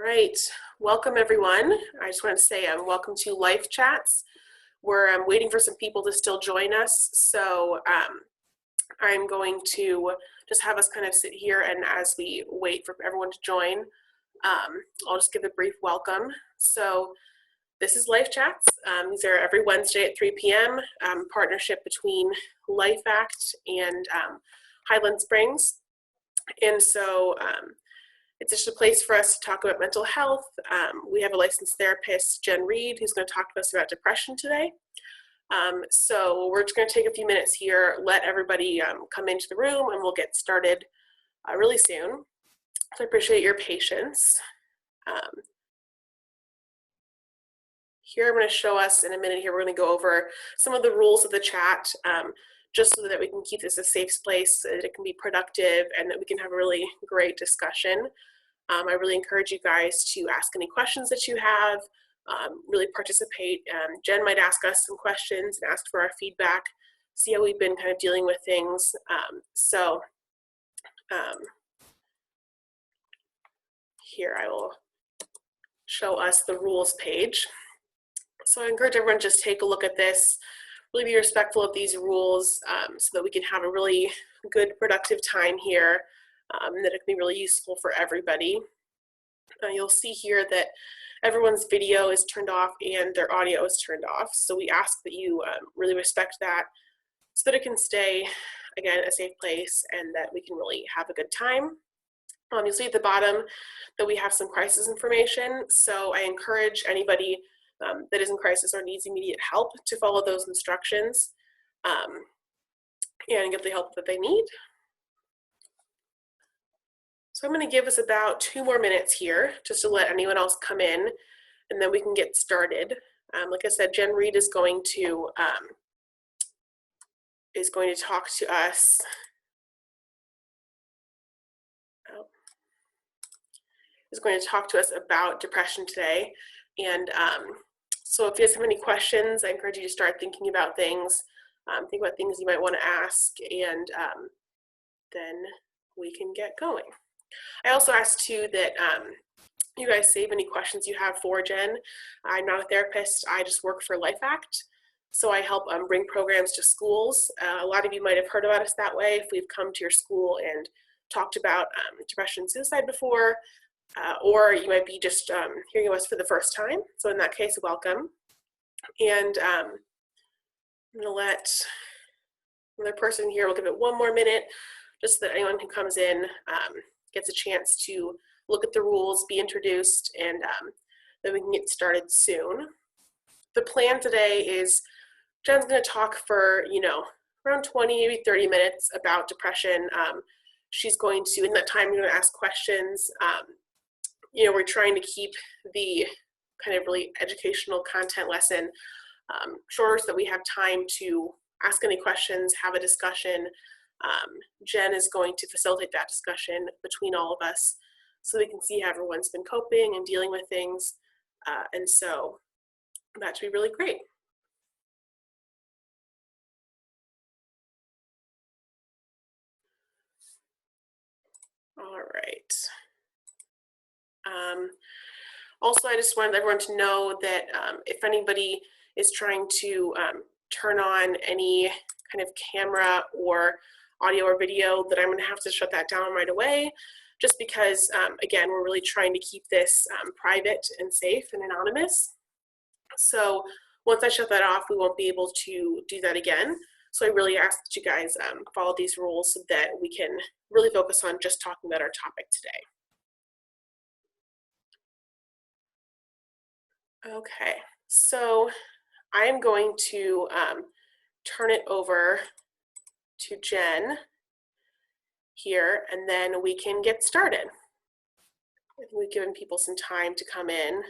right, welcome everyone. I just want to say welcome to Life Chats. We're waiting for some people to still join us, so I'm going to just have us kind of sit here, and as we wait for everyone to join, I'll just give a brief welcome. So this is Life Chats. These are every Wednesday at 3 p.m. Partnership between LifeAct and Highland Springs. And so it's just a place for us to talk about mental health. We have a licensed therapist, Jenn Reed, who's going to talk to us about depression today. So we're just going to take a few minutes here, let everybody come into the room, and we'll get started really soon. So I appreciate your patience. Here I'm going to show us in a minute here, we're going to go over some of the rules of the chat, just so that we can keep this a safe place, so that it can be productive and that we can have a really great discussion. I really encourage you guys to ask any questions that you have, really participate. Jen might ask us some questions and ask for our feedback, see how we've been kind of dealing with things. Here I will show us the rules page. So I encourage everyone to just take a look at this, really be respectful of these rules so that we can have a really good, productive time here, and that it can be really useful for everybody. You'll see here that everyone's video is turned off and their audio is turned off. So we ask that you really respect that so that it can stay, again, a safe place and that we can really have a good time. You'll see at the bottom that we have some crisis information. So I encourage anybody that is in crisis or needs immediate help to follow those instructions and get the help that they need. So I'm going to give us about 2 more minutes here just to let anyone else come in, and then we can get started. Like I said, Jenn Reed is going to talk to us. Is going to talk to us about depression today, and so if you guys have any questions, I encourage you to start thinking about things, think about things you might want to ask, and then we can get going. I also ask too that you guys save any questions you have for Jen. I'm not a therapist, I just work for LifeAct. So I help bring programs to schools. A lot of you might have heard about us that way if we've come to your school and talked about depression and suicide before, or you might be just hearing of us for the first time. So in that case, welcome. And I'm gonna let another person here, we'll give it 1 more minute, just so that anyone who comes in gets a chance to look at the rules, be introduced, and then we can get started soon. The plan today is Jen's going to talk for, around 20, maybe 30 minutes about depression. She's going to, in that time, you're going to ask questions. We're trying to keep the kind of really educational content lesson shorter so that we have time to ask any questions, have a discussion. Jen is going to facilitate that discussion between all of us so we can see how everyone's been coping and dealing with things. And so that should be really great. All right. Also, I just wanted everyone to know that if anybody is trying to turn on any kind of camera or audio or video, that I'm going to have to shut that down right away, just because, again, we're really trying to keep this private and safe and anonymous. So once I shut that off, we won't be able to do that again. So I really ask that you guys follow these rules so that we can really focus on just talking about our topic today. Okay, so I'm going to turn it over to Jen here, and then we can get started. We've given people some time to come in.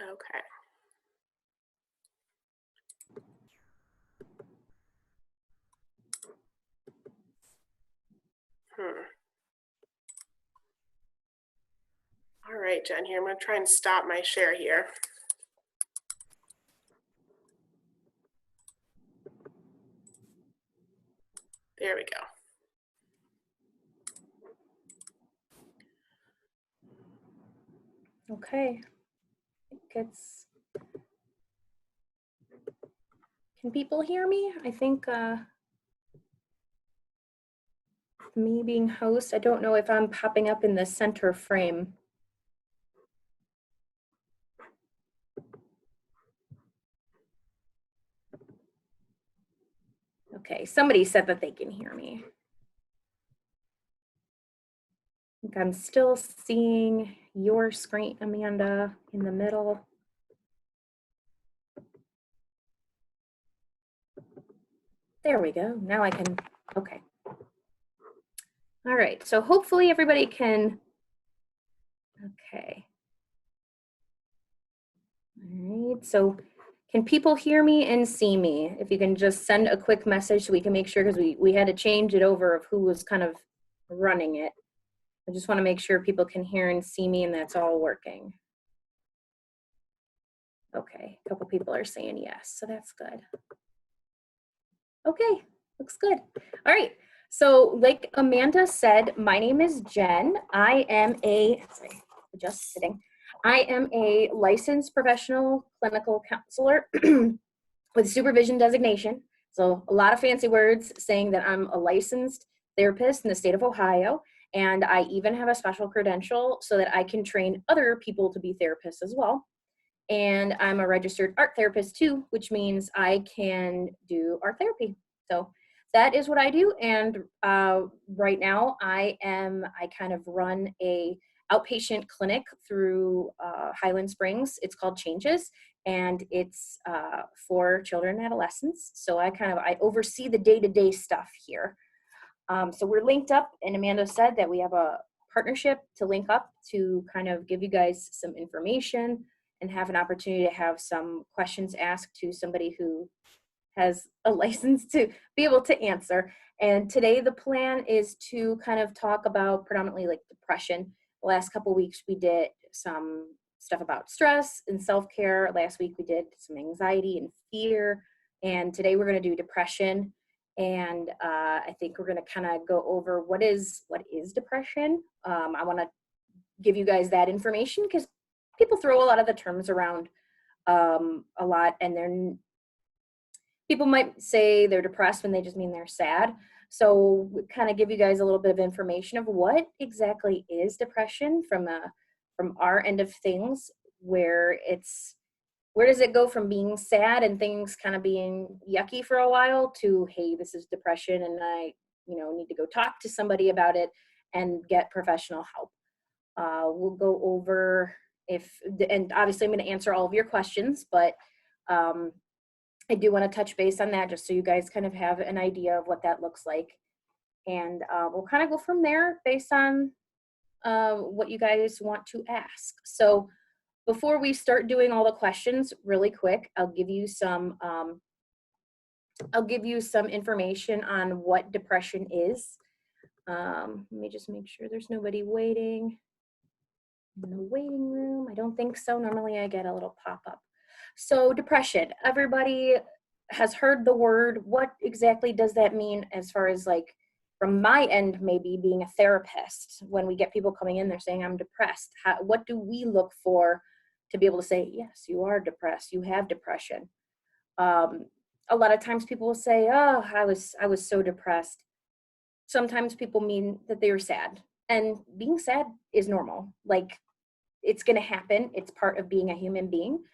Okay. All right, Jen, here, I'm going to try and stop my share here. There we go. Okay. Can people hear me? I think me being host, I don't know if I'm popping up in the center frame. Okay, somebody said that they can hear me. I think I'm still seeing your screen, Amanda, in the middle. There we go. Now I can, okay. All right, so hopefully everybody can, okay. All right, so can people hear me and see me? If you can just send a quick message so we can make sure, because we had to change it over of who was kind of running it. I just want to make sure people can hear and see me and that's all working. Okay, a couple people are saying yes, so that's good. Okay, looks good. All right, so like Amanda said, my name is Jen. I am just sitting. I am a licensed professional clinical counselor with supervision designation. So a lot of fancy words saying that I'm a licensed therapist in the state of Ohio. And I even have a special credential so that I can train other people to be therapists as well. And I'm a registered art therapist too, which means I can do art therapy. So that is what I do. And right now I kind of run a outpatient clinic through Highland Springs. It's called Changes, and it's for children and adolescents. So I oversee the day-to-day stuff here. So we're linked up, and Amanda said that we have a partnership to link up to kind of give you guys some information and have an opportunity to have some questions asked to somebody who has a license to be able to answer. And today the plan is to kind of talk about predominantly like depression. The last couple of weeks we did some stuff about stress and self-care. Last week we did some anxiety and fear. And today we're going to do depression. And I think we're going to kind of go over what is depression. I want to give you guys that information because people throw a lot of the terms around a lot, and people might say they're depressed when they just mean they're sad. So we kind of give you guys a little bit of information of what exactly is depression from our end of things, where does it go from being sad and things kind of being yucky for a while to, hey, this is depression and I need to go talk to somebody about it and get professional help. We'll go over and obviously I'm going to answer all of your questions, but I do want to touch base on that just so you guys kind of have an idea of what that looks like. And we'll kind of go from there based on what you guys want to ask. So before we start doing all the questions really quick, I'll give you some information on what depression is. Let me just make sure there's nobody waiting in the waiting room. I don't think so. Normally I get a little pop-up. So depression, everybody has heard the word. What exactly does that mean as far as like from my end, maybe being a therapist, when we get people coming in, they're saying I'm depressed. What do we look for to be able to say, yes, you are depressed, you have depression? A lot of times people will say, oh, I was so depressed. Sometimes people mean that they were sad, and being sad is normal. Like, it's going to happen. It's part of being a human being.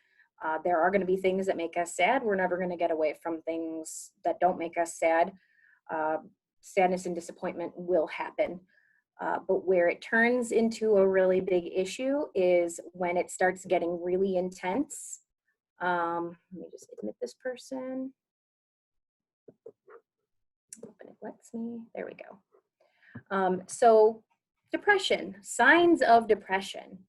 There are going to be things that make us sad. We're never going to get away from things that don't make us sad. Sadness and disappointment will happen. But where it turns into a really big issue is when it starts getting really intense. Let me just admit this person. Open it lets me. There we go. So depression, signs of depression.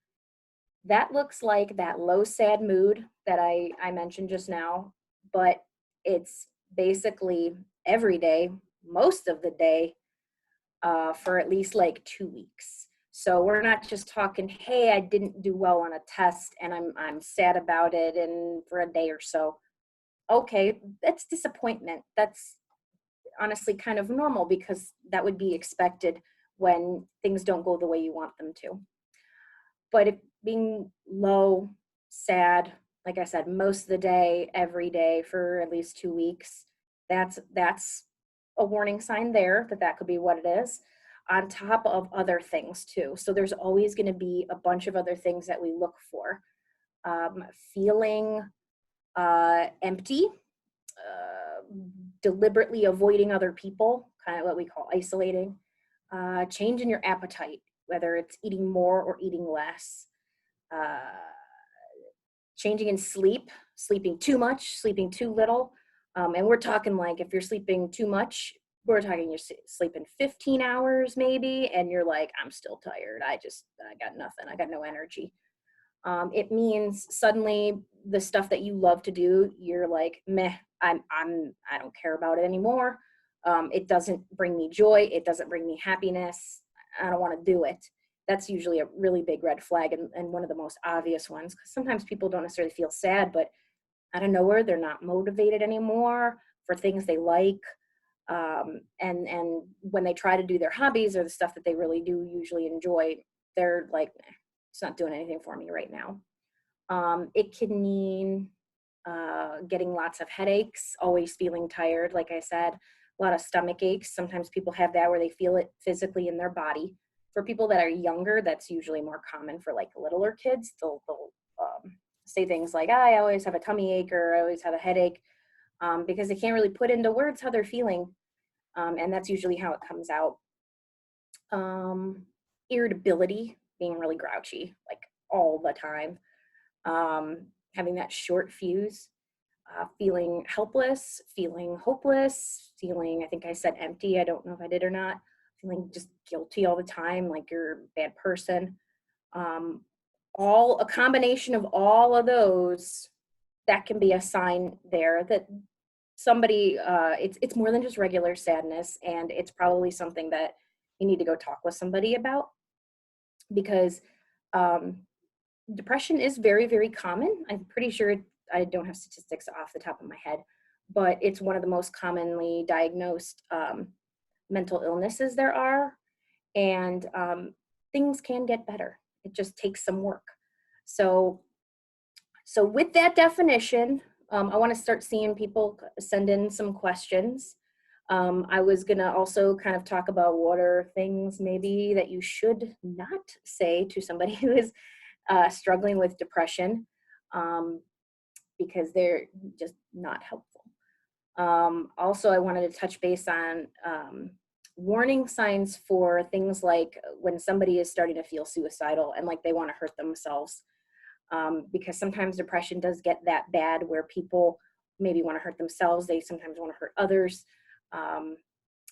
That looks like that low sad mood that I mentioned just now, but it's basically every day, most of the day, for at least like 2 weeks. So we're not just talking, hey, I didn't do well on a test and I'm sad about it and for a day or so. Okay, that's disappointment. That's honestly kind of normal, because that would be expected when things don't go the way you want them to. But if being low, sad, like I said, most of the day, every day for at least 2 weeks, that's a warning sign there that that could be what it is, on top of other things too. So there's always going to be a bunch of other things that we look for. Feeling empty, deliberately avoiding other people, kind of what we call isolating, change in your appetite, whether it's eating more or eating less, uh, changing in sleep, sleeping too much, sleeping too little. And we're talking like if you're sleeping too much, we're talking you're sleeping 15 hours maybe, and you're like, I'm still tired. I got nothing. I got no energy. It means suddenly the stuff that you love to do, you're like, meh, I don't care about it anymore. It doesn't bring me joy. It doesn't bring me happiness. I don't want to do it. That's usually a really big red flag, and one of the most obvious ones, because sometimes people don't necessarily feel sad, but out of nowhere, they're not motivated anymore for things they like. And when they try to do their hobbies or the stuff that they really do usually enjoy, they're like, nah, it's not doing anything for me right now. It can mean getting lots of headaches, always feeling tired, like I said, a lot of stomach aches. Sometimes people have that where they feel it physically in their body. For people that are younger, that's usually more common. For like littler kids, they'll say things like, I always have a tummy ache, or I always have a headache, because they can't really put into words how they're feeling. And that's usually how it comes out. Irritability, being really grouchy, like all the time. Having that short fuse, feeling helpless, feeling hopeless, feeling, I think I said empty, I don't know if I did or not, feeling just guilty all the time, like you're a bad person. All a combination of all of those, that can be a sign there that somebody, it's more than just regular sadness, and it's probably something that you need to go talk with somebody about, because depression is very, very common. I'm pretty sure, I don't have statistics off the top of my head, but it's one of the most commonly diagnosed mental illnesses there are. And things can get better. It just takes some work. So with that definition, I want to start seeing people send in some questions. I was going to also kind of talk about what are things maybe that you should not say to somebody who is struggling with depression, because they're just not helpful. Also, I wanted to touch base on warning signs for things like when somebody is starting to feel suicidal and like they want to hurt themselves. Because sometimes depression does get that bad where people maybe want to hurt themselves. They sometimes want to hurt others.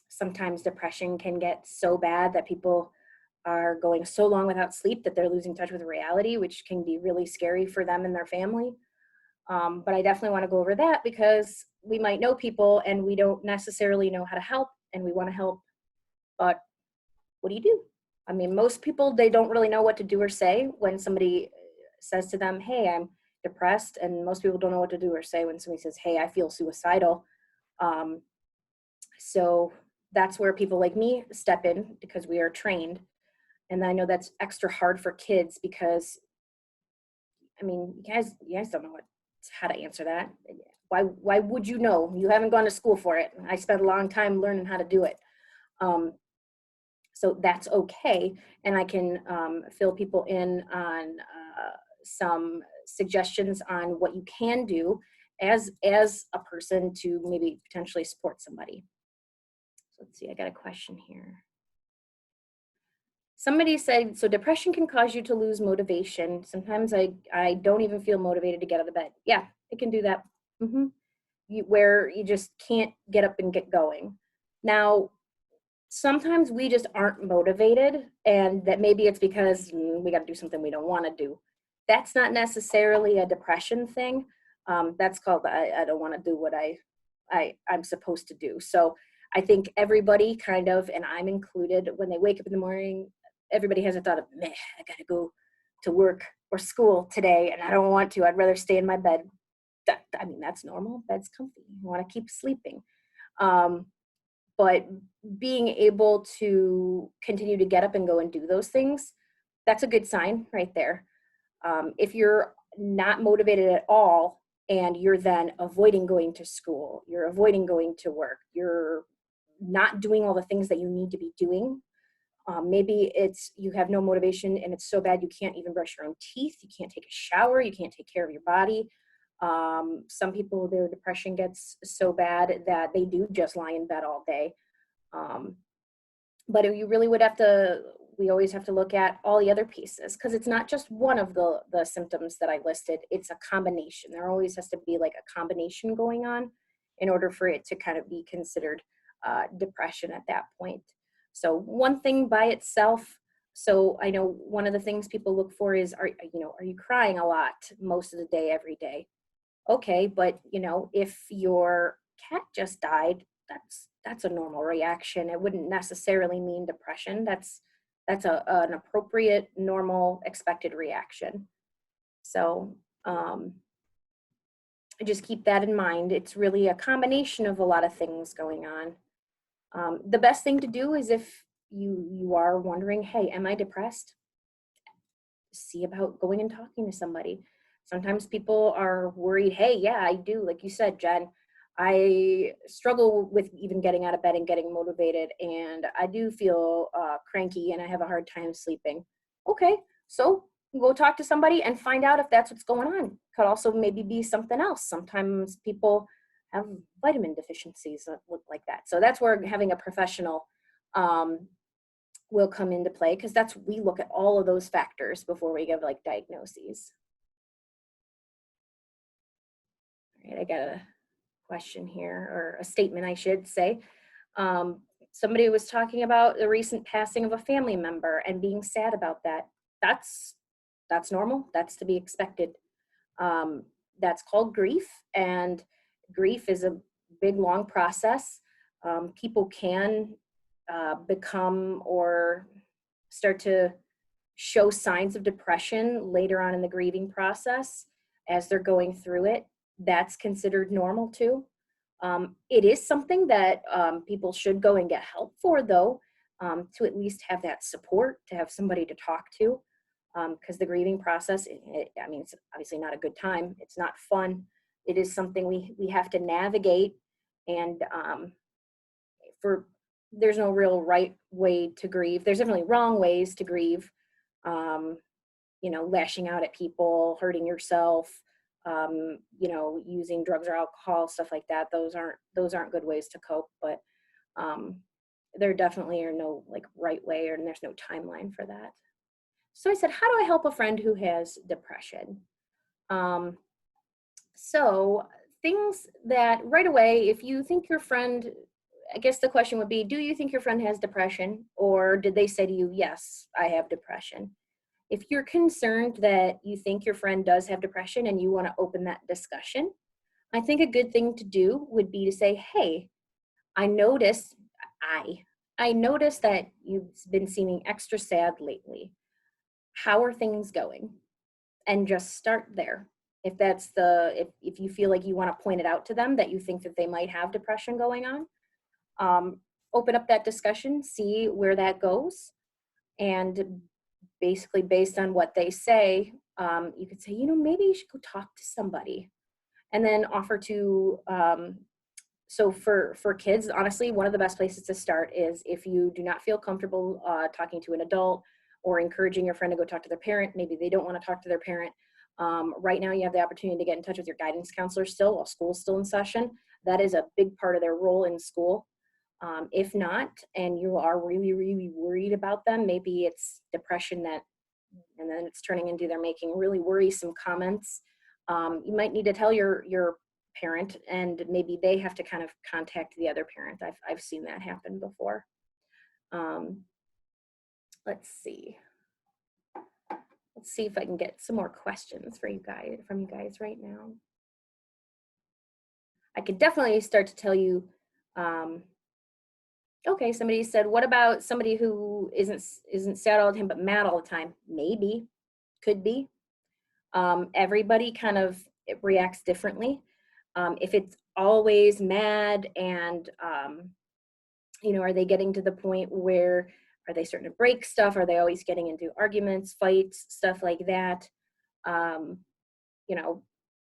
Sometimes depression can get so bad that people are going so long without sleep that they're losing touch with reality, which can be really scary for them and their family. But I definitely want to go over that, because we might know people and we don't necessarily know how to help, and we want to help, but what do you do? I mean, most people, they don't really know what to do or say when somebody says to them, hey, I'm depressed. And most people don't know what to do or say when somebody says, hey, I feel suicidal. So that's where people like me step in, because we are trained. And I know that's extra hard for kids, because, I mean, you guys don't know how to answer that. Why would you know? You haven't gone to school for it. I spent a long time learning how to do it. So that's okay. And I can fill people in on some suggestions on what you can do as a person to maybe potentially support somebody. So let's see, I got a question here. Somebody said, so depression can cause you to lose motivation. Sometimes I don't even feel motivated to get out of bed. Yeah, it can do that. Where you just can't get up and get going. Now, sometimes we just aren't motivated, and that maybe it's because we got to do something we don't want to do. That's not necessarily a depression thing. That's called I don't want to do what I'm supposed to do. So I think everybody kind of, and I'm included, when they wake up in the morning, everybody has a thought of, meh, I got to go to work or school today, and I don't want to. I'd rather stay in my bed. I mean, that's normal. Bed's comfy. You want to keep sleeping. but being able to continue to get up and go and do those things, that's a good sign right there. If you're not motivated at all and you're then avoiding going to school, you're avoiding going to work, you're not doing all the things that you need to be doing. Maybe it's you have no motivation and it's so bad you can't even brush your own teeth, you can't take a shower, you can't take care of your body. Some people, their depression gets so bad that they do just lie in bed all day. Um, but you really would have to, we always have to look at all the other pieces, because it's not just one of the symptoms that I listed, it's a combination. There always has to be like a combination going on in order for it to kind of be considered depression at that point. So one thing by itself, so I know one of the things people look for is, are you crying a lot most of the day, every day? Okay, but if your cat just died, that's a normal reaction. It wouldn't necessarily mean depression. That's an appropriate, normal, expected reaction. So just keep that in mind. It's really a combination of a lot of things going on. The best thing to do is, if you are wondering, hey, am I depressed? See about going and talking to somebody. Sometimes people are worried, hey, yeah, I do. Like you said, Jen, I struggle with even getting out of bed and getting motivated, and I do feel cranky and I have a hard time sleeping. Okay, so go talk to somebody and find out if that's what's going on. Could also maybe be something else. Sometimes people have vitamin deficiencies that look like that. So that's where having a professional will come into play, because we look at all of those factors before we give like diagnoses. All right, I got a question here, or a statement I should say. Somebody was talking about the recent passing of a family member and being sad about that. That's normal. That's to be expected. That's called grief, and grief is a big, long process. People can become or start to show signs of depression later on in the grieving process as they're going through it. That's considered normal too. It is something that people should go and get help for, though, to at least have that support, to have somebody to talk to, because the grieving process, I mean, it's obviously not a good time. It's not fun. It is something we have to navigate, and there's no real right way to grieve. There's definitely wrong ways to grieve. Lashing out at people, hurting yourself, using drugs or alcohol, stuff like that. Those aren't good ways to cope, but there definitely are no like right way, and there's no timeline for that. So I said, how do I help a friend who has depression? So things that right away, if you think your friend, I guess the question would be, do you think your friend has depression? Or did they say to you, yes, I have depression? If you're concerned that you think your friend does have depression and you want to open that discussion, I think a good thing to do would be to say, hey, I noticed that you've been seeming extra sad lately. How are things going? And just start there. If if you feel like you want to point it out to them that you think that they might have depression going on, open up that discussion, see where that goes. And basically, based on what they say, you could say, maybe you should go talk to somebody, and then offer to. So for kids, honestly, one of the best places to start is if you do not feel comfortable talking to an adult or encouraging your friend to go talk to their parent. Maybe they don't want to talk to their parent. Right now, you have the opportunity to get in touch with your guidance counselor still while school's still in session. That is a big part of their role in school. If not, and you are really, really worried about them, maybe it's depression and then it's turning into they're making really worrisome comments. You might need to tell your parent, and maybe they have to kind of contact the other parent. I've seen that happen before. Let's see if I can get some more questions from you guys right now. I could definitely start to tell you. Okay, somebody said, what about somebody who isn't sad all the time but mad all the time? Maybe, could be. Everybody kind of reacts differently. If it's always mad and Are they getting to the point where, are they starting to break stuff? Are they always getting into arguments, fights, stuff like that? Um, you know,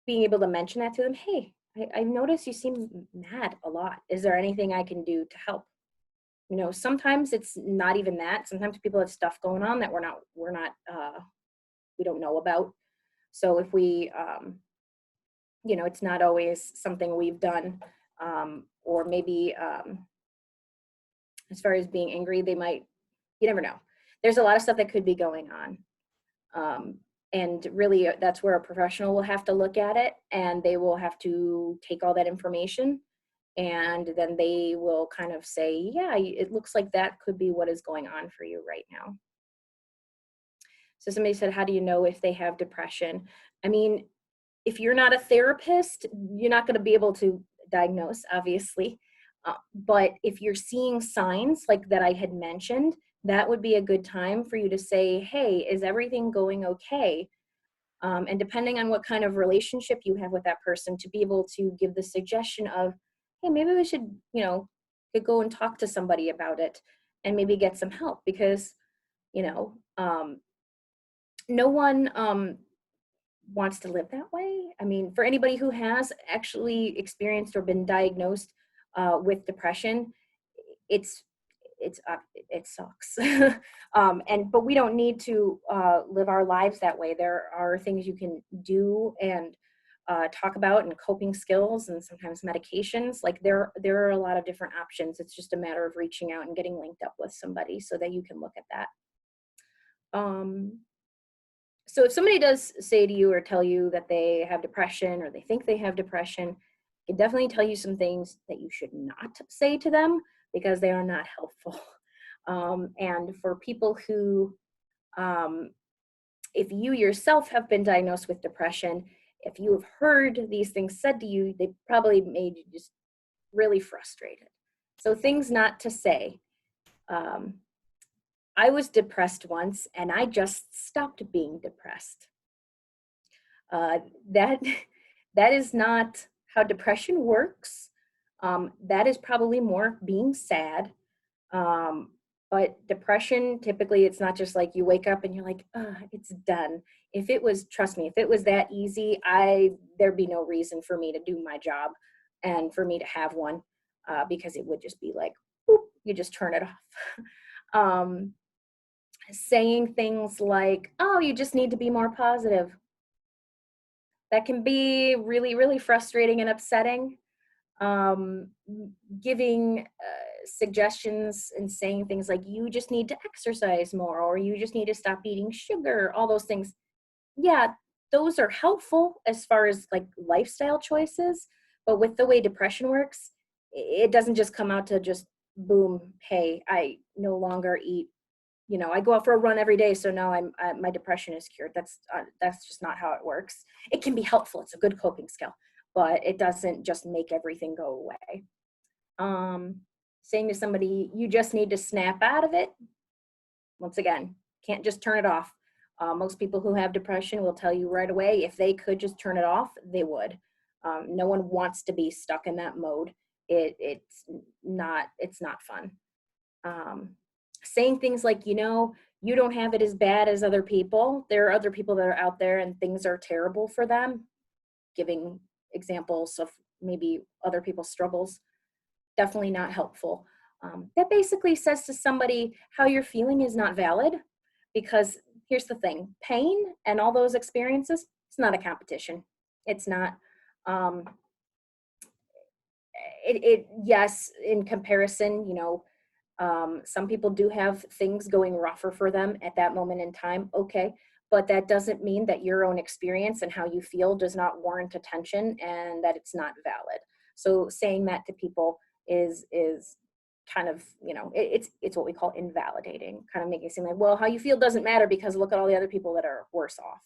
being able to mention that to them. Hey, I noticed you seem mad a lot. Is there anything I can do to help? Sometimes it's not even that. Sometimes people have stuff going on that we don't know about. So if it's not always something we've done, or maybe, as far as being angry, you never know. There's a lot of stuff that could be going on. And really, that's where a professional will have to look at it, and they will have to take all that information, and then they will kind of say, yeah, it looks like that could be what is going on for you right now. So somebody said, how do you know if they have depression? I mean, if you're not a therapist, you're not going to be able to diagnose, obviously. But if you're seeing signs like that I had mentioned, that would be a good time for you to say, hey, is everything going okay? And depending on what kind of relationship you have with that person, to be able to give the suggestion of, hey, maybe we should, could go and talk to somebody about it and maybe get some help, because, no one wants to live that way. I mean, for anybody who has actually experienced or been diagnosed with depression, it's it sucks. But we don't need to live our lives that way. There are things you can do and talk about, and coping skills, and sometimes medications. Like there are a lot of different options. It's just a matter of reaching out and getting linked up with somebody so that you can look at that. So if somebody does say to you or tell you that they have depression, or they think they have depression, I can definitely tell you some things that you should not say to them, because they are not helpful. And for people who, if you yourself have been diagnosed with depression, if you have heard these things said to you, they probably made you just really frustrated. So things not to say. I was depressed once, and I just stopped being depressed. Uh, that that is not how depression works. That is probably more being sad. Um, but depression, typically, it's not just like you wake up and you're like, it's done. If it was, trust me, if it was that easy, there'd be no reason for me to do my job and for me to have one, because it would just be like, boop, you just turn it off. Saying things like, oh, you just need to be more positive. That can be really, really frustrating and upsetting. Um, Giving suggestions and saying things like, you just need to exercise more, or you just need to stop eating sugar, all those things. Yeah, those are helpful as far as like lifestyle choices. But with the way depression works, it doesn't just come out to just boom, hey, I no longer eat. I go out for a run every day, so now my depression is cured. That's just not how it works. It can be helpful. It's a good coping skill, but it doesn't just make everything go away. Saying to somebody, you just need to snap out of it. Once again, can't just turn it off. Most people who have depression will tell you right away, if they could just turn it off, they would. No one wants to be stuck in that mode. It's not fun. Saying things like, you don't have it as bad as other people. There are other people that are out there and things are terrible for them. Giving examples of maybe other people's struggles, definitely not helpful. That basically says to somebody, how you're feeling is not valid, because here's the thing, pain and all those experiences, it's not a competition. It's not. Yes, in comparison, some people do have things going rougher for them at that moment in time. Okay. But that doesn't mean that your own experience and how you feel does not warrant attention and that it's not valid. So saying that to people is kind of, it's what we call invalidating, kind of making it seem like, well, how you feel doesn't matter because look at all the other people that are worse off.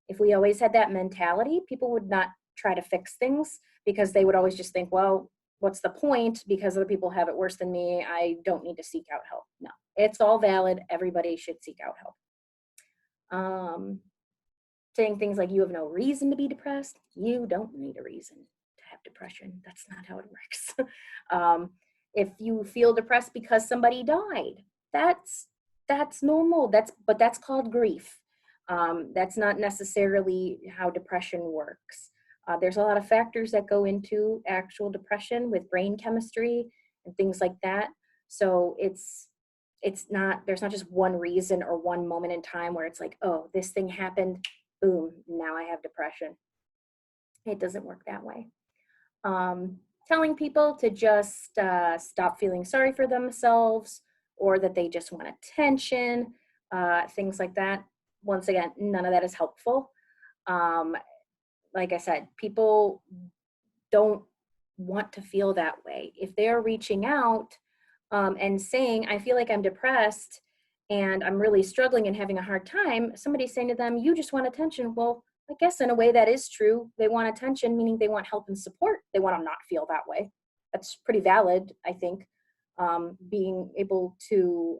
If we always had that mentality, people would not try to fix things, because they would always just think, well, what's the point? Because other people have it worse than me, I don't need to seek out help. No, it's all valid. Everybody should seek out help. Saying things like, you have no reason to be depressed. You don't need a reason to have depression. That's not how it works. If you feel depressed because somebody died, that's normal. But that's called grief. That's not necessarily how depression works. There's a lot of factors that go into actual depression with brain chemistry and things like that. So it's not, there's not just one reason or one moment in time where it's like, oh, this thing happened, boom, now I have depression. It doesn't work that way. Telling people to just stop feeling sorry for themselves, or that they just want attention, things like that. Once again, none of that is helpful. Like I said, people don't want to feel that way. If they're reaching out and saying, I feel like I'm depressed and I'm really struggling and having a hard time, somebody's saying to them, you just want attention. Well, I guess in a way that is true. They want attention, meaning they want help and support. They want to not feel that way. That's pretty valid, I think. Being able to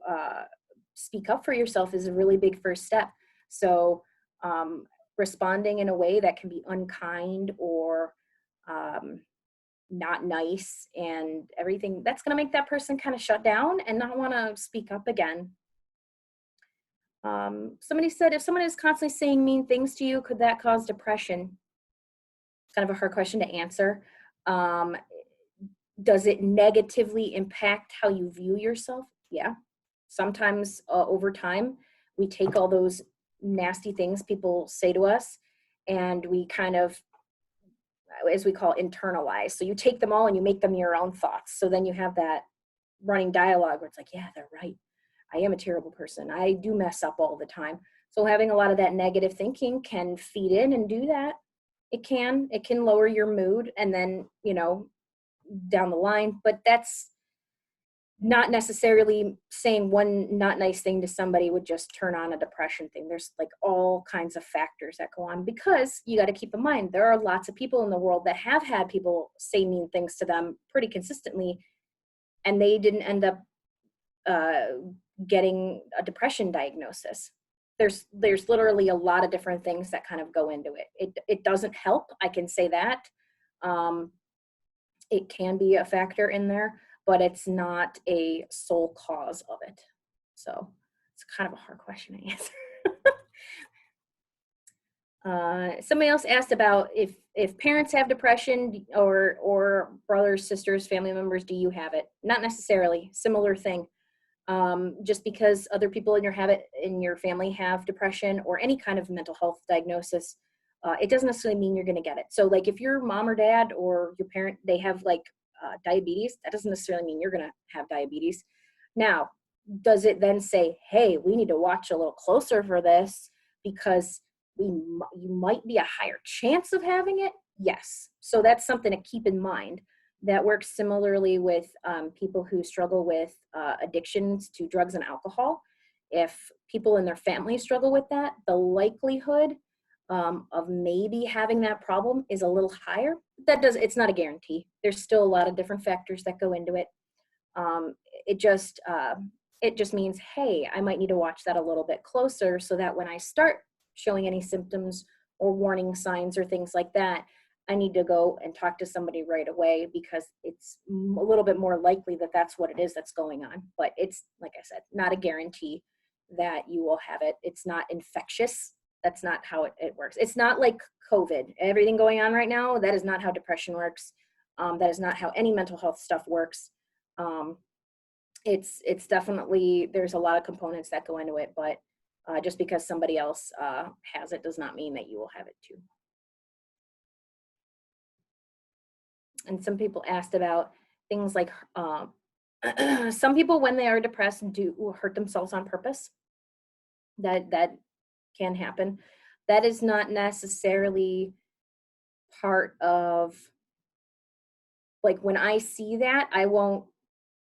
speak up for yourself is a really big first step. So responding in a way that can be unkind or not nice and everything, that's going to make that person kind of shut down and not want to speak up again. Somebody said, if someone is constantly saying mean things to you, could that cause depression? Kind of a hard question to answer. Does it negatively impact how you view yourself? Yeah. Sometimes over time, we take all those nasty things people say to us and we kind of, as we call, internalize. So you take them all and you make them your own thoughts. So then you have that running dialogue where it's like, yeah, they're right. I am a terrible person. I do mess up all the time. So having a lot of that negative thinking can feed in and do that. It can lower your mood and then, down the line, but that's not necessarily saying one not nice thing to somebody would just turn on a depression thing. There's like all kinds of factors that go on, because you got to keep in mind, there are lots of people in the world that have had people say mean things to them pretty consistently, and they didn't end up getting a depression diagnosis. There's literally a lot of different things that kind of go into it. It doesn't help, I can say that. It can be a factor in there, but it's not a sole cause of it. So it's kind of a hard question to answer. Somebody else asked about if parents have depression or brothers, sisters, family members, do you have it? Not necessarily. Similar thing. Just because other people in your family have depression or any kind of mental health diagnosis, it doesn't necessarily mean you're going to get it. So like if your mom or dad or your parent, they have like diabetes, that doesn't necessarily mean you're going to have diabetes. Now, does it then say, hey, we need to watch a little closer for this because you might be a higher chance of having it? Yes. So that's something to keep in mind. That works similarly with people who struggle with addictions to drugs and alcohol. If people in their family struggle with that, the likelihood of maybe having that problem is a little higher. It's not a guarantee. There's still a lot of different factors that go into it. It just means, hey, I might need to watch that a little bit closer so that when I start showing any symptoms or warning signs or things like that, I need to go and talk to somebody right away, because it's a little bit more likely that that's what it is that's going on. But it's, like I said, not a guarantee that you will have it. It's not infectious. That's not how it works. It's not like COVID. Everything going on right now, that is not how depression works. That is not how any mental health stuff works. It's definitely, there's a lot of components that go into it, but just because somebody else has it does not mean that you will have it too. And some people asked about things like some people, when they are depressed, do hurt themselves on purpose. That can happen. That is not necessarily part of, like, when I see that, I won't,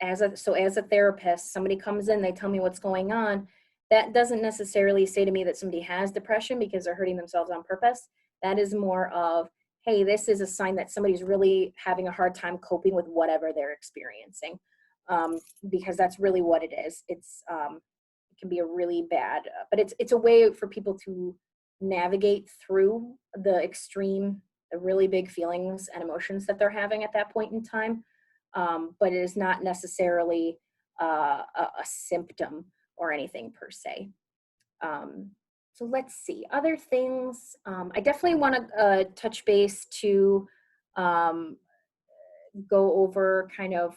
as a therapist, somebody comes in, they tell me what's going on, that doesn't necessarily say to me that somebody has depression because they're hurting themselves on purpose. That is more of, hey, this is a sign that somebody's really having a hard time coping with whatever they're experiencing, because that's really what it is. It can be a really bad, but it's a way for people to navigate through the really big feelings and emotions that they're having at that point in time. but it is not necessarily a symptom or anything per se. So let's see, other things. I definitely want to touch base to um, go over kind of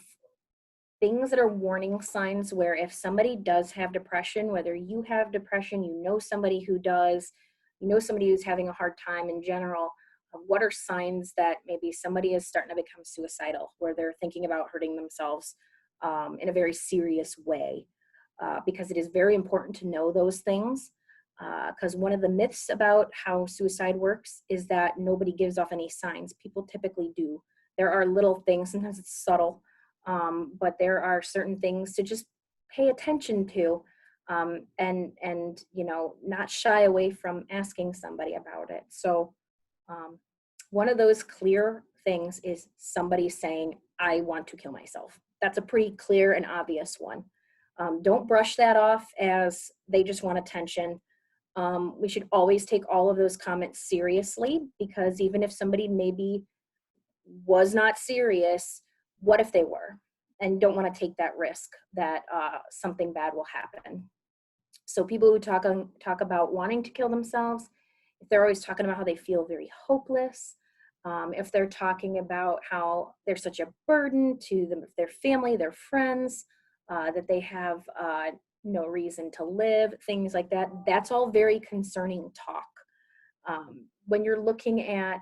things that are warning signs where if somebody does have depression, whether you have depression, you know somebody who does, you know somebody who's having a hard time in general, what are signs that maybe somebody is starting to become suicidal, where they're thinking about hurting themselves in a very serious way. Because it is very important to know those things. Because one of the myths about how suicide works is that nobody gives off any signs. People typically do. There are little things, sometimes it's subtle, but there are certain things to just pay attention to, and you know, not shy away from asking somebody about it. So one of those clear things is somebody saying, I want to kill myself. That's a pretty clear and obvious one. Don't brush that off as they just want attention. We should always take all of those comments seriously, because even if somebody maybe was not serious, what if they were? And don't want to take that risk that something bad will happen. So people who talk about wanting to kill themselves, if they're always talking about how they feel very hopeless, if they're talking about how they're such a burden to them, their family, their friends, that they have no reason to live, things like that, that's all very concerning talk. When you're looking at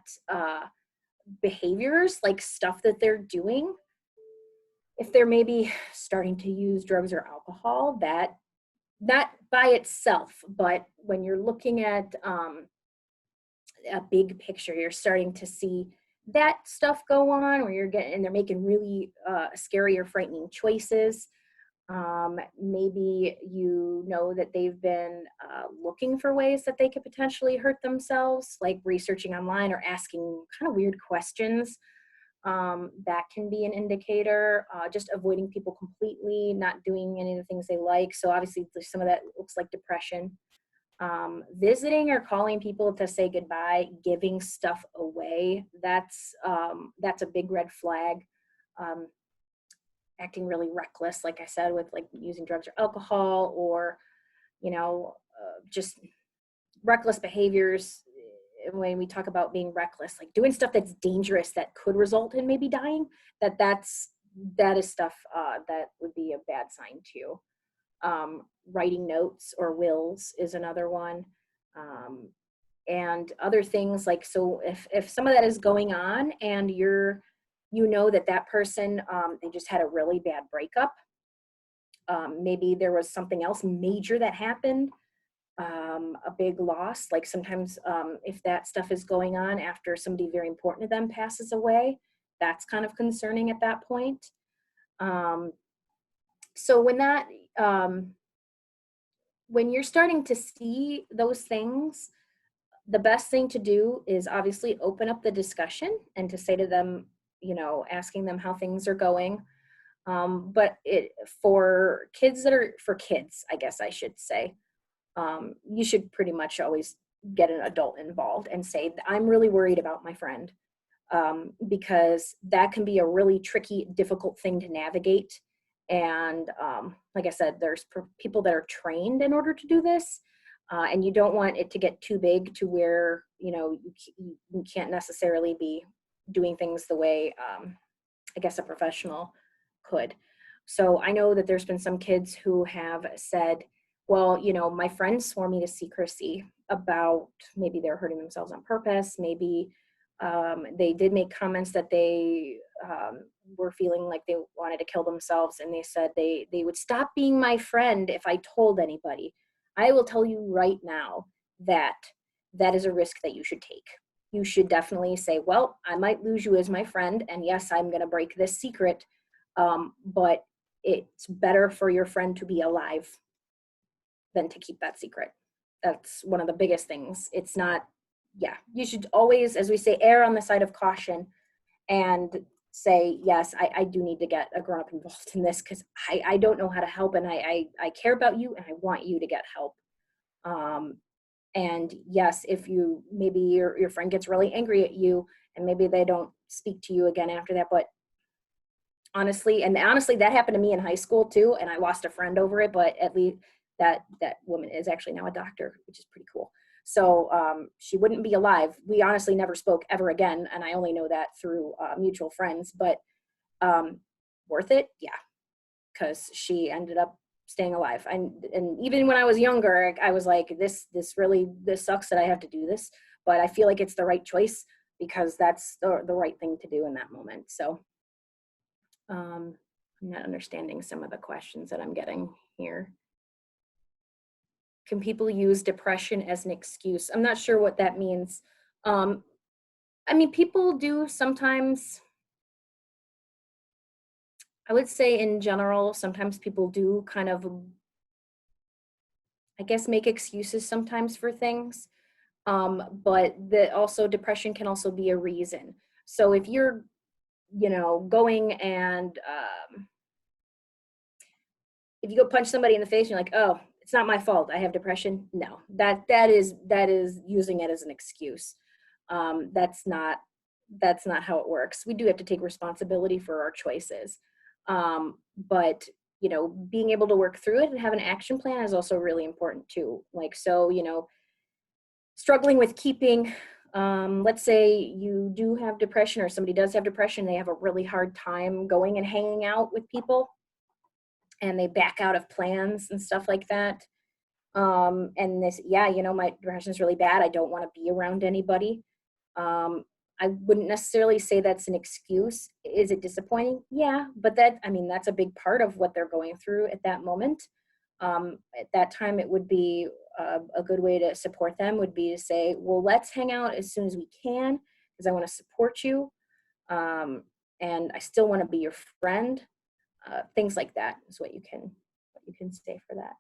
behaviors, like stuff that they're doing, if they're maybe starting to use drugs or alcohol, that not by itself, but when you're looking at a big picture, you're starting to see that stuff go on, where you're getting, and they're making really scary or frightening choices. Maybe you know that they've been looking for ways that they could potentially hurt themselves, like researching online or asking kind of weird questions. That can be an indicator. Just avoiding people completely, not doing any of the things they like. So obviously some of that looks like depression. Visiting or calling people to say goodbye, giving stuff away, that's a big red flag. Acting really reckless, like I said, with like using drugs or alcohol, or just reckless behaviors. When we talk about being reckless, like doing stuff that's dangerous that could result in maybe dying, that is stuff that would be a bad sign too. Writing notes or wills is another one. And other things, like, so if some of that is going on and you know that person, they just had a really bad breakup, maybe there was something else major that happened, a big loss, like sometimes if that stuff is going on after somebody very important to them passes away, that's kind of concerning at that point. So when you're starting to see those things, the best thing to do is obviously open up the discussion and to say to them, asking them how things are going. But for kids, I guess I should say, you should pretty much always get an adult involved and say, I'm really worried about my friend, because that can be a really tricky, difficult thing to navigate. And like I said, there's people that are trained in order to do this, and you don't want it to get too big to where you can't necessarily be doing things the way I guess a professional could. So I know that there's been some kids who have said, well, my friends swore me to secrecy about, maybe they're hurting themselves on purpose. Maybe they did make comments that they were feeling like they wanted to kill themselves. And they said they would stop being my friend if I told anybody. I will tell you right now that that is a risk that you should take. You should definitely say, well, I might lose you as my friend. And yes, I'm going to break this secret. But it's better for your friend to be alive than to keep that secret. That's one of the biggest things. It's not, you should always, as we say, err on the side of caution and say, yes, I do need to get a grown-up involved in this, because I don't know how to help, and I care about you and I want you to get help. And yes, if maybe your friend gets really angry at you and maybe they don't speak to you again after that, but honestly. And honestly, that happened to me in high school too. And I lost a friend over it, but at least that woman is actually now a doctor, which is pretty cool. So she wouldn't be alive. We honestly never spoke ever again. And I only know that through mutual friends, but worth it. Yeah. Cause she ended up staying alive. And even when I was younger, I was like, this sucks that I have to do this, but I feel like it's the right choice because that's the right thing to do in that moment. So I'm not understanding some of the questions that I'm getting here. Can people use depression as an excuse? I'm not sure what that means. I mean, people do sometimes. I would say in general, sometimes people do kind of, I guess, make excuses sometimes for things. But also depression can also be a reason. So if you're, going and if you go punch somebody in the face and you're like, oh, it's not my fault, I have depression. No, that is using it as an excuse. That's not how it works. We do have to take responsibility for our choices. But being able to work through it and have an action plan is also really important too. Like, so, struggling with keeping, let's say you do have depression or somebody does have depression, they have a really hard time going and hanging out with people and they back out of plans and stuff like that. And this, yeah, my depression is really bad. I don't want to be around anybody. I wouldn't necessarily say that's an excuse. Is it disappointing? Yeah, but that's a big part of what they're going through at that moment. At that time, it would be a good way to support them would be to say, well, let's hang out as soon as we can because I want to support you. And I still want to be your friend. Things like that is what you can say for that.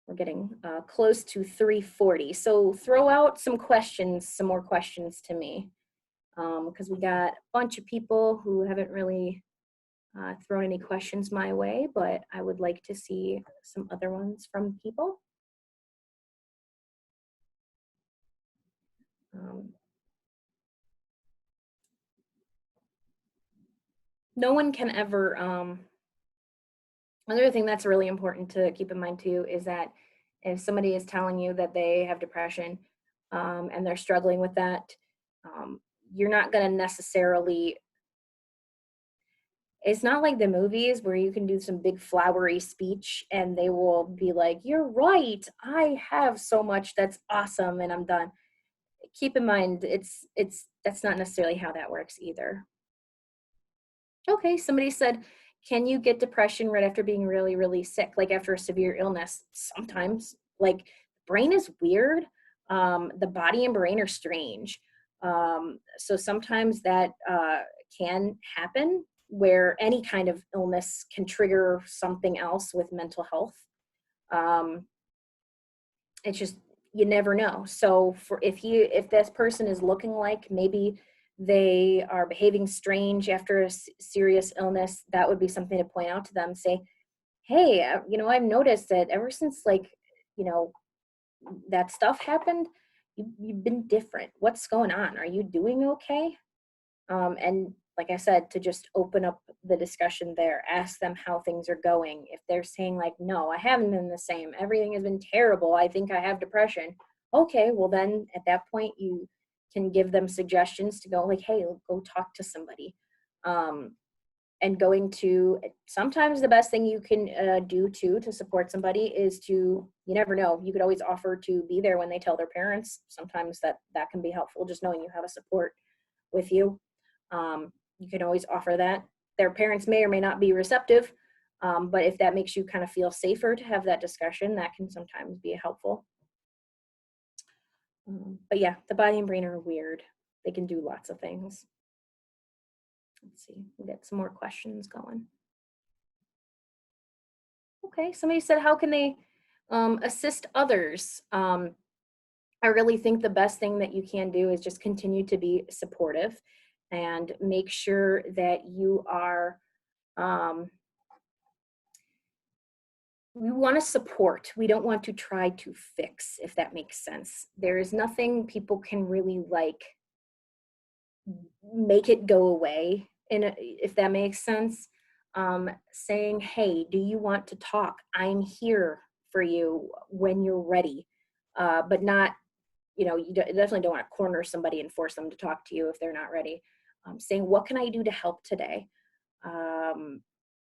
We're getting close to 3:40. So throw out some more questions to me, because we got a bunch of people who haven't really thrown any questions my way, but I would like to see some other ones from people. No one can ever, another thing that's really important to keep in mind too is that if somebody is telling you that they have depression and they're struggling with that, you're not going to necessarily, it's not like the movies where you can do some big flowery speech and they will be like, you're right, I have so much that's awesome and I'm done. Keep in mind, that's not necessarily how that works either. Okay, somebody said, can you get depression right after being really, really sick, like after a severe illness? Sometimes. Like, brain is weird. The body and brain are strange. So sometimes that can happen where any kind of illness can trigger something else with mental health. It's just, you never know. So if this person is looking like maybe they are behaving strange after a serious illness, that would be something to point out to them. Say, hey, I've noticed that ever since that stuff happened, you've been different. What's going on? Are you doing okay? And like I said, to just open up the discussion there, ask them how things are going. If they're saying like, no, I haven't been the same, everything has been terrible, I think I have depression. Okay, well then at that point you can give them suggestions to go like, hey, go talk to somebody. And sometimes the best thing you can do too to support somebody is you never know, you could always offer to be there when they tell their parents. Sometimes that can be helpful, just knowing you have a support with you. You can always offer that. Their parents may or may not be receptive, but if that makes you kind of feel safer to have that discussion, that can sometimes be helpful. But yeah, the body and brain are weird. They can do lots of things. Let's see, we'll get some more questions going. Okay, somebody said, how can they assist others? I really think the best thing that you can do is just continue to be supportive and make sure that you are, we want to support. We don't want to try to fix, if that makes sense. There is nothing people can really make it go away if that makes sense. Saying, hey, do you want to talk? I'm here for you when you're ready. But not, you definitely don't want to corner somebody and force them to talk to you if they're not ready. Saying, what can I do to help today? Um,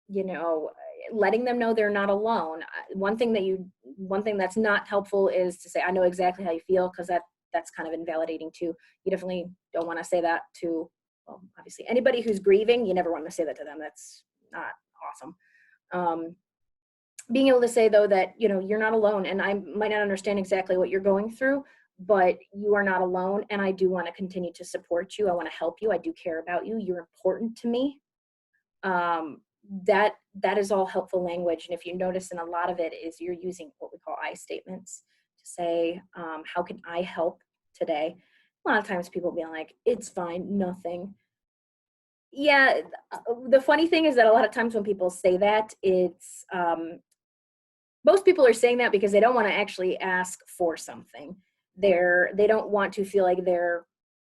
you know, letting them know they're not alone. One thing that's not helpful is to say, I know exactly how you feel, because that's kind of invalidating too. You definitely don't want to say that to, well, obviously anybody who's grieving. You never want to say that to them. That's not awesome. Being able to say though that, you're not alone, and I might not understand exactly what you're going through, but you are not alone, and I do want to continue to support you. I want to help you. I do care about you. You're important to me. That is all helpful language. And if you notice, in a lot of it is you're using what we call I statements to say, how can I help today? A lot of times people being like, it's fine, nothing. Yeah, the funny thing is that a lot of times when people say that, it's most people are saying that because they don't want to actually ask for something. They don't want to feel like they're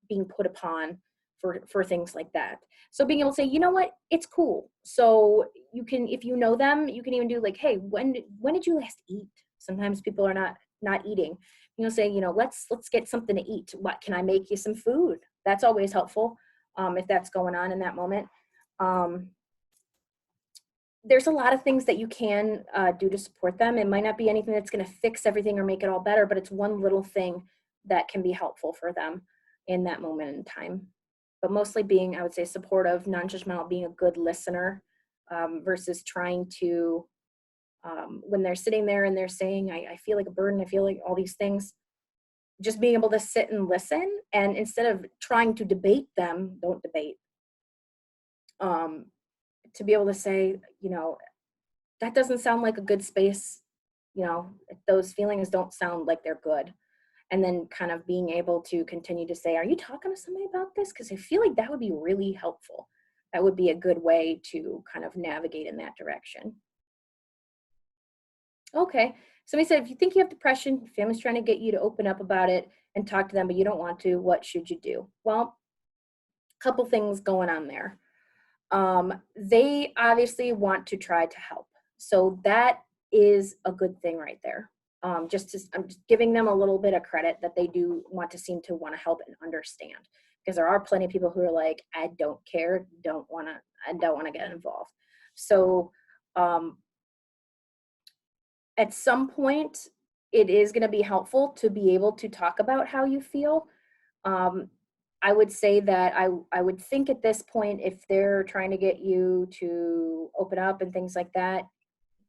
being put upon for things like that. So being able to say, you know what, it's cool. So you can, if you know them, you can even do like, hey, when did you last eat? Sometimes people are not eating. Say, let's get something to eat. What, can I make you some food? That's always helpful, if that's going on in that moment. There's a lot of things that you can do to support them. It might not be anything that's going to fix everything or make it all better, but it's one little thing that can be helpful for them in that moment in time. But mostly being, I would say, supportive, non-judgmental, being a good listener, versus trying to, when they're sitting there and they're saying, I feel like a burden, I feel like all these things, just being able to sit and listen, and instead of trying to debate them, don't debate. To be able to say, that doesn't sound like a good space, those feelings don't sound like they're good. And then kind of being able to continue to say, are you talking to somebody about this? Because I feel like that would be really helpful. That would be a good way to kind of navigate in that direction. Okay. Somebody said, if you think you have depression, your family's trying to get you to open up about it and talk to them, but you don't want to, what should you do? Well, a couple things going on there. They obviously want to try to help. So that is a good thing right there. I'm just giving them a little bit of credit that they do seem to want to help and understand, because there are plenty of people who are like, I don't care, I don't want to get involved. So at some point, it is going to be helpful to be able to talk about how you feel. I would say that I would think at this point, if they're trying to get you to open up and things like that,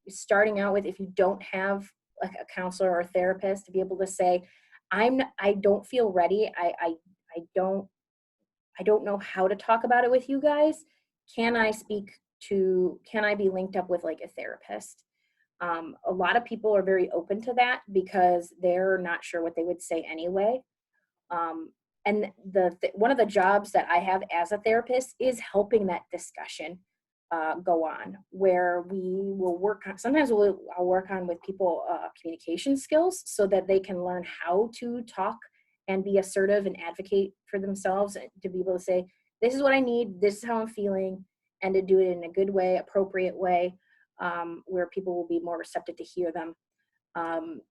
starting out with, if you don't have like a counselor or a therapist, to be able to say, I don't feel ready. I don't know how to talk about it with you guys. Can I be linked up with like a therapist? A lot of people are very open to that because they're not sure what they would say anyway. And one of the jobs that I have as a therapist is helping that discussion go on, where we will work on, sometimes I'll work on with people communication skills so that they can learn how to talk and be assertive and advocate for themselves, and to be able to say, this is what I need, this is how I'm feeling, and to do it in a good way, appropriate way, where people will be more receptive to hear them.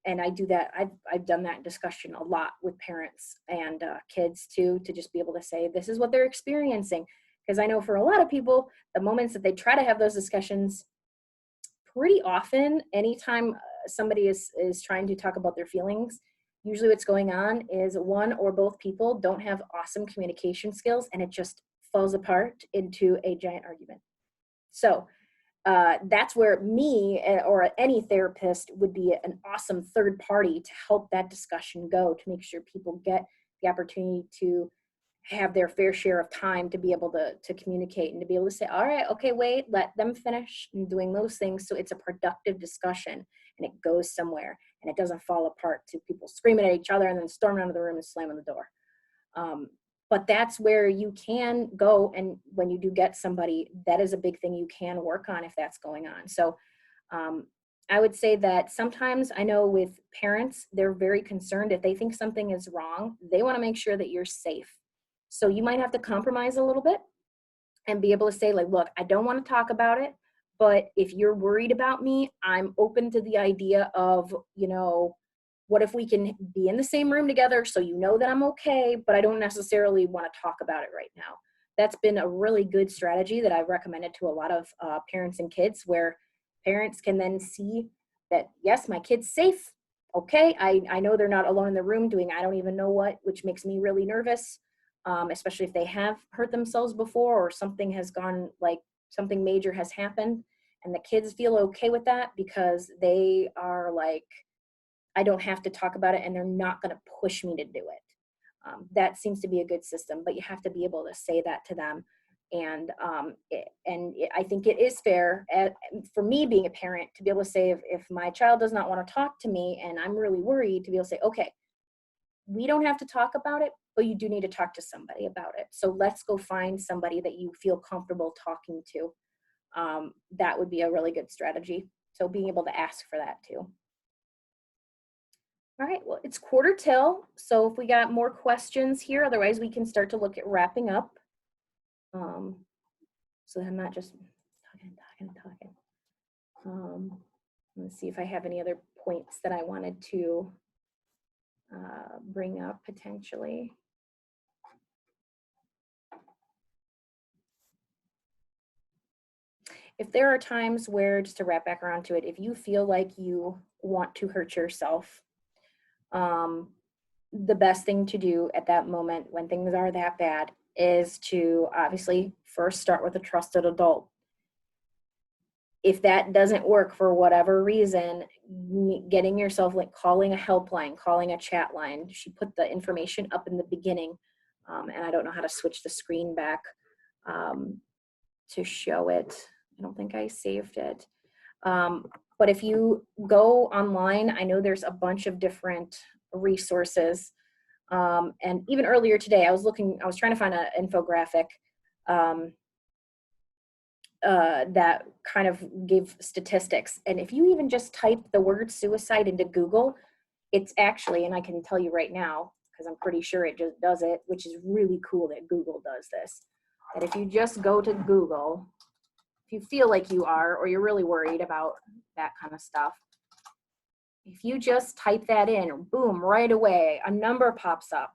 And I do that. I've done that discussion a lot with parents and kids too, to just be able to say, this is what they're experiencing. Because I know for a lot of people, the moments that they try to have those discussions, pretty often, anytime somebody is trying to talk about their feelings, usually what's going on is one or both people don't have awesome communication skills, and it just falls apart into a giant argument. So that's where me or any therapist would be an awesome third party to help that discussion go, to make sure people get the opportunity to have their fair share of time to be able to communicate, and to be able to say, all right, okay, wait, let them finish, and doing those things so it's a productive discussion and it goes somewhere and it doesn't fall apart to people screaming at each other and then storming out of the room and slamming the door. But that's where you can go, and when you do get somebody, that is a big thing you can work on if that's going on. So I would say that sometimes, I know with parents, they're very concerned if they think something is wrong, they want to make sure that you're safe. So you might have to compromise a little bit and be able to say, like, look, I don't want to talk about it, but if you're worried about me, I'm open to the idea of, what if we can be in the same room together so you know that I'm okay, but I don't necessarily want to talk about it right now. That's been a really good strategy that I've recommended to a lot of parents and kids, where parents can then see that, yes, my kid's safe. Okay, I know they're not alone in the room doing I don't even know what, which makes me really nervous, especially if they have hurt themselves before, or something has gone, like something major has happened, and the kids feel okay with that because they are like, I don't have to talk about it, and they're not going to push me to do it. That seems to be a good system, but you have to be able to say that to them. And I think it is fair for me being a parent to be able to say, if my child does not want to talk to me and I'm really worried, to be able to say, okay, we don't have to talk about it, but you do need to talk to somebody about it. So let's go find somebody that you feel comfortable talking to. That would be a really good strategy. So being able to ask for that too. All right, well, it's 1:45, so if we got more questions here, otherwise we can start to look at wrapping up. So that I'm not just talking. Let's see if I have any other points that I wanted to bring up potentially. If there are times where, just to wrap back around to it, if you feel like you want to hurt yourself, the best thing to do at that moment when things are that bad is to obviously first start with a trusted adult. If that doesn't work for whatever reason, getting yourself, like calling a helpline, calling a chat line. She put the information up in the beginning, and I don't know how to switch the screen back to show it. I don't think I saved it. But if you go online, I know there's a bunch of different resources. And even earlier today, I was trying to find an infographic that kind of gave statistics. And if you even just type the word suicide into Google, it's actually, and I can tell you right now, because I'm pretty sure it just does it, which is really cool that Google does this. That if you just go to Google, if you feel like you are, or you're really worried about that kind of stuff, if you just type that in, boom, right away, a number pops up.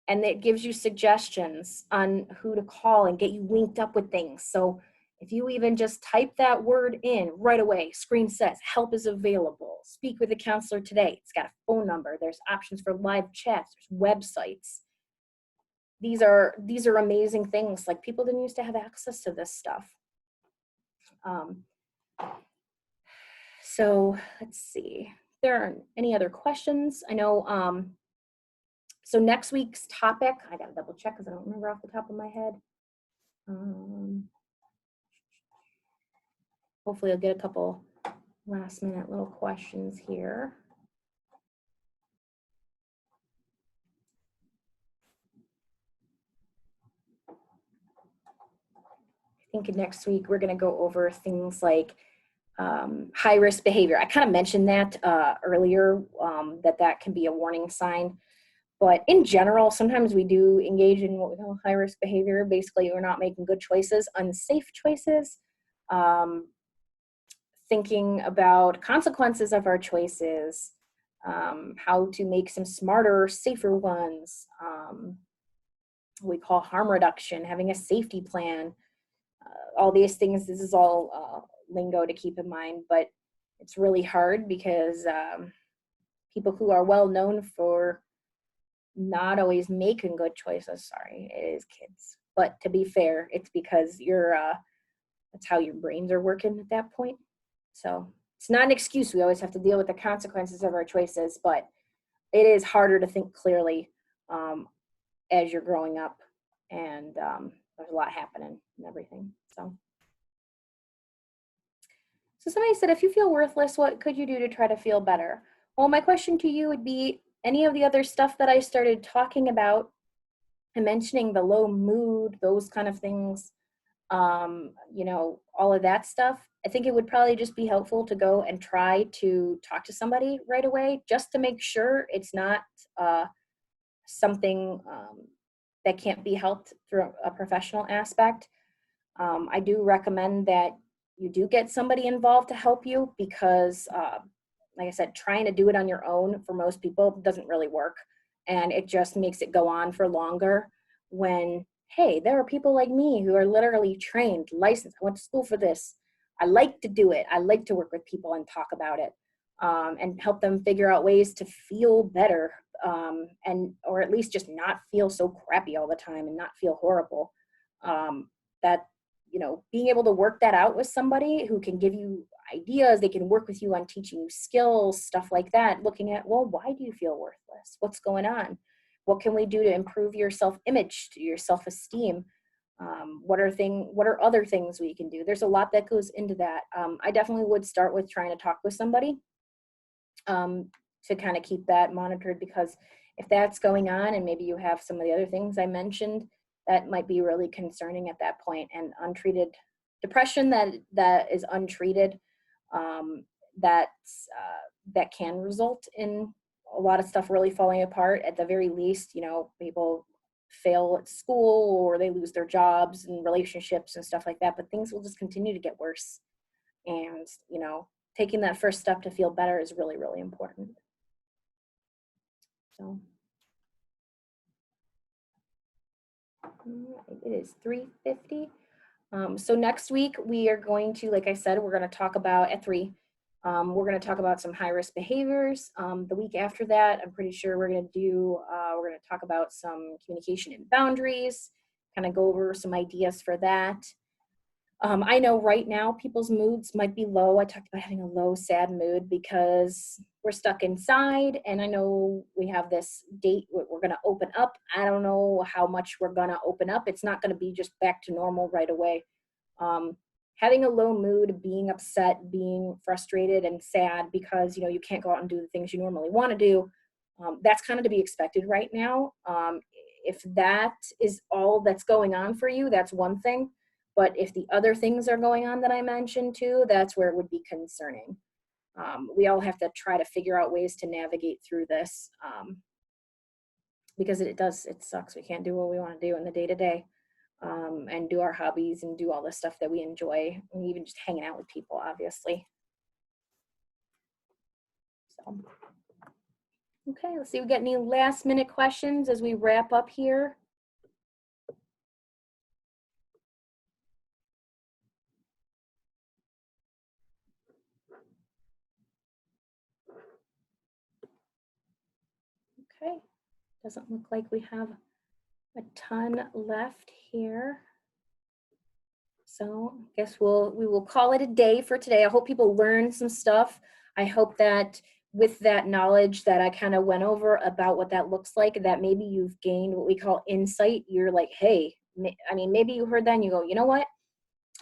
And it gives you suggestions on who to call and get you linked up with things. So if you even just type that word in right away, screen says help is available. Speak with a counselor today. It's got a phone number. There's options for live chats. There's websites. These are amazing things. Like, people didn't used to have access to this stuff. So let's see. If there aren't any other questions, I know. So next week's topic, I gotta double check because I don't remember off the top of my head. Hopefully I'll get a couple last minute little questions here. I think next week we're gonna go over things like high risk behavior. I kind of mentioned that earlier, that can be a warning sign. But in general, sometimes we do engage in what we call high risk behavior. Basically, we're not making good choices, unsafe choices, thinking about consequences of our choices, how to make some smarter, safer ones. We call harm reduction, having a safety plan. All these things, this is all lingo to keep in mind, but it's really hard because people who are well known for not always making good choices. Sorry, it is kids. But to be fair, it's because that's how your brains are working at that point. So it's not an excuse. We always have to deal with the consequences of our choices, but it is harder to think clearly as you're growing up, and there's a lot happening and everything. So somebody said, if you feel worthless, what could you do to try to feel better? Well, my question to you would be, any of the other stuff that I started talking about and mentioning, the low mood, those kind of things, all of that stuff, I think it would probably just be helpful to go and try to talk to somebody right away, just to make sure it's not something that can't be helped through a professional aspect, I do recommend that you do get somebody involved to help you because, like I said, trying to do it on your own for most people doesn't really work. And it just makes it go on for longer when, hey, there are people like me who are literally trained, licensed. I went to school for this. I like to do it. I like to work with people and talk about it, and help them figure out ways to feel better, and or at least just not feel so crappy all the time and not feel horrible. That being able to work that out with somebody who can give you ideas, they can work with you on teaching you skills, stuff like that, looking at, well, why do you feel worthless? What's going on? What can we do to improve your self-image, your self-esteem? What are other things we can do? There's a lot that goes into that. I definitely would start with trying to talk with somebody, to kind of keep that monitored, because if that's going on and maybe you have some of the other things I mentioned, that might be really concerning at that point. And untreated depression that is untreated, that can result in a lot of stuff really falling apart. At the very least, people fail at school or they lose their jobs and relationships and stuff like that, but things will just continue to get worse. And taking that first step to feel better is really, really important. So it is 3:50. So next week we are going to, like I said, we're going to talk about at 3. We're going to talk about some high-risk behaviors. The week after that, I'm pretty sure we're going to talk about some communication and boundaries, kind of go over some ideas for that. I know right now people's moods might be low. I talked about having a low, sad mood because we're stuck inside, and I know we have this date where we're going to open up. I don't know how much we're going to open up. It's not going to be just back to normal right away. Having a low mood, being upset, being frustrated and sad because you can't go out and do the things you normally want to do, that's kind of to be expected right now. If that is all that's going on for you, that's one thing. But if the other things are going on that I mentioned too, that's where it would be concerning. We all have to try to figure out ways to navigate through this, because it sucks. We can't do what we want to do in the day-to-day, and do our hobbies and do all the stuff that we enjoy, and even just hanging out with people, obviously. So, okay, let's see, we got any last minute questions as we wrap up here? Okay, doesn't look like we have a ton left here. So I guess we will call it a day for today. I hope people learn some stuff. I hope that with that knowledge that I kind of went over about what that looks like, that maybe you've gained what we call insight. You're like, hey, maybe you heard that and you go, you know what?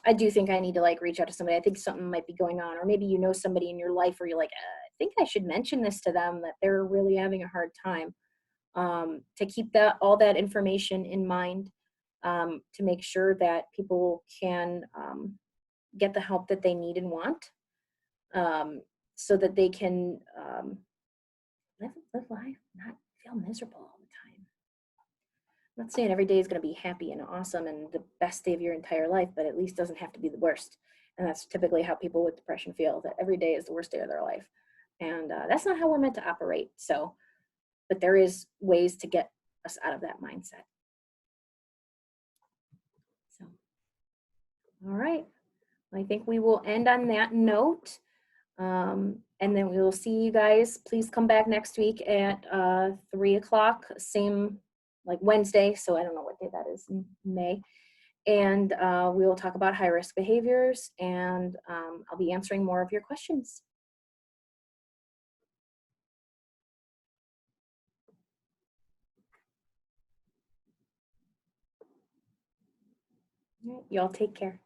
I do think I need to reach out to somebody. I think something might be going on. Or maybe somebody in your life where you're like, I think I should mention this to them, that they're really having a hard time. To keep all that information in mind, to make sure that people can get the help that they need and want, so that they can live life, not feel miserable all the time. I'm not saying every day is going to be happy and awesome and the best day of your entire life, but at least doesn't have to be the worst. And that's typically how people with depression feel, that every day is the worst day of their life. And that's not how we're meant to operate. So, but there is ways to get us out of that mindset. So, all right. I think we will end on that note. And then we will see you guys. Please come back next week at 3 o'clock, same like Wednesday. So I don't know what day that is in May. And we will talk about high risk behaviors, and I'll be answering more of your questions. All right, y'all take care.